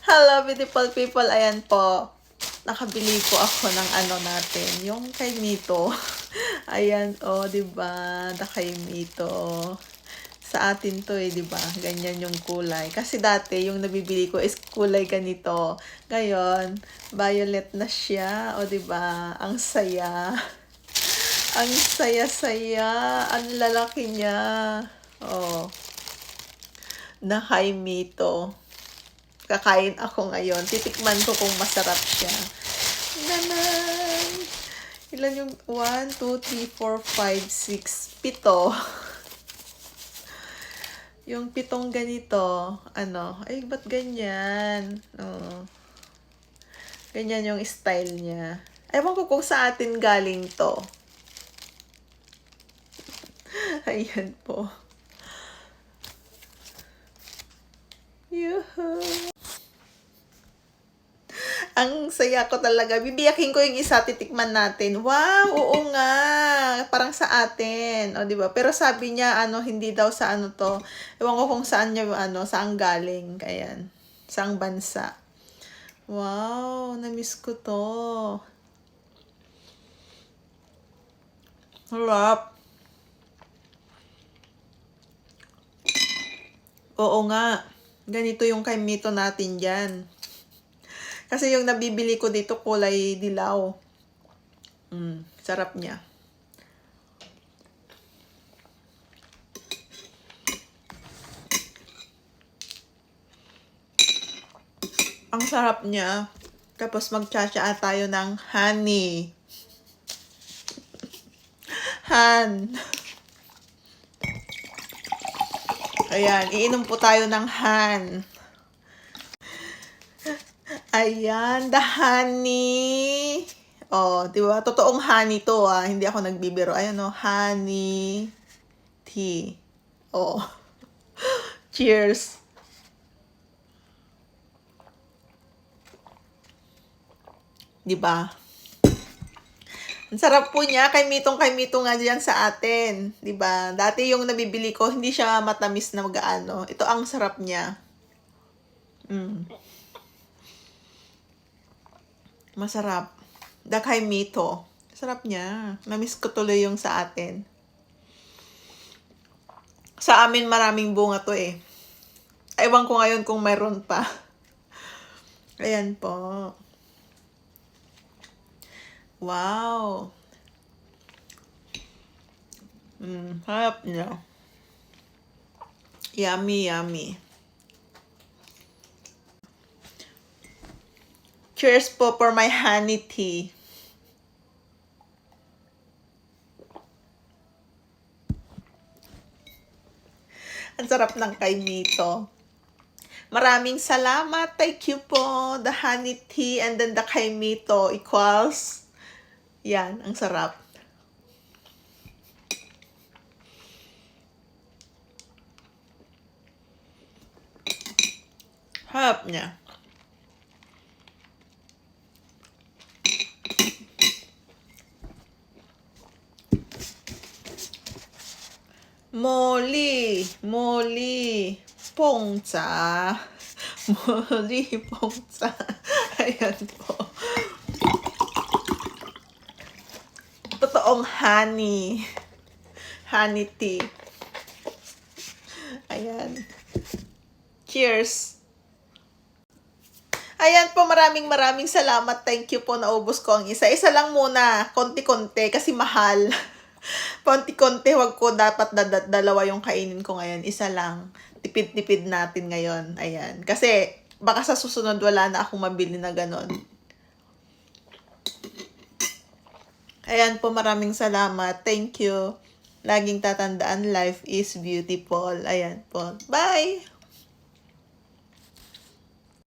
Hello, beautiful people. Ayan po. Nakabili po ako ng ano natin, yung kay Mito. Ayan, oh, 'di ba? Da kay Mito. Sa atin 'to eh, 'di ba? Ganyan yung kulay. Kasi dati yung nabibili ko is kulay ganito. Ngayon, violet na siya, oh, 'di ba? Ang saya. Ang saya-saya. Ang lalaki niya. Oh, na kay Mito. Kakain ako ngayon. Titikman ko kung masarap siya. Nanan! Ilan yung 1, 2, 3, 4, 5, 6, 7. Yung 7 ganito, ano, ay, ba't ganyan? Oh, ganyan yung style niya. Ewan ko kung sa atin galing to. Ayan po. Yuhu! Ang saya ko talaga. Bibiyakin ko yung isa, titikman natin. Wow, oo nga. Parang sa atin. O, di ba? Pero sabi niya, ano, hindi daw sa ano to. Ewan ko kung saan niya, ano, saan galing. Ayan. Saang bansa. Wow, na-miss ko to. Harap. Oo nga. Ganito yung kay Mito natin dyan. Kasi yung nabibili ko dito kulay dilaw. Sarap niya. Ang sarap niya. Tapos magtsatsaa tayo ng honey. Han. Ayan, iinom po tayo ng han. Ayan, the honey. Oh, di ba? Totoong honey to ah. Hindi ako nagbibiro. Ayan oh, honey tea. Oh. Cheers. Di ba? Ang sarap po niya. Kay Mito nga diyan sa atin. Di ba? Dati yung nabibili ko, hindi siya matamis na magaano. Ito ang sarap niya. Masarap. Da kay Mito. Sarap niya. Namiss ko tuloy yung sa atin. Sa amin maraming bunga to eh. Ewan ko ngayon kung mayroon pa. Ayan po. Wow. Harap niya. Yummy, yummy. Cheers po for my honey tea. Ang sarap ng kay Mito. Maraming salamat. Thank you po. The honey tea and then the kay Mito equals. Yan, ang sarap. Harap niya. Molly, pongsa. Molly, pongsa. Ayan po. Totoong honey. Honey tea. Ayan. Cheers. Ayan po, maraming salamat. Thank you po, naubos ko ang isa. Isa lang muna, konti-konti, kasi mahal. Konti-konti, wag ko dapat dalawa yung kainin ko ngayon. Isa lang. Tipid-tipid natin ngayon. Ayan. Kasi, baka sa susunod wala na akong mabili na ganon. Ayan po, maraming salamat. Thank you. Laging tatandaan, life is beautiful. Ayan po. Bye!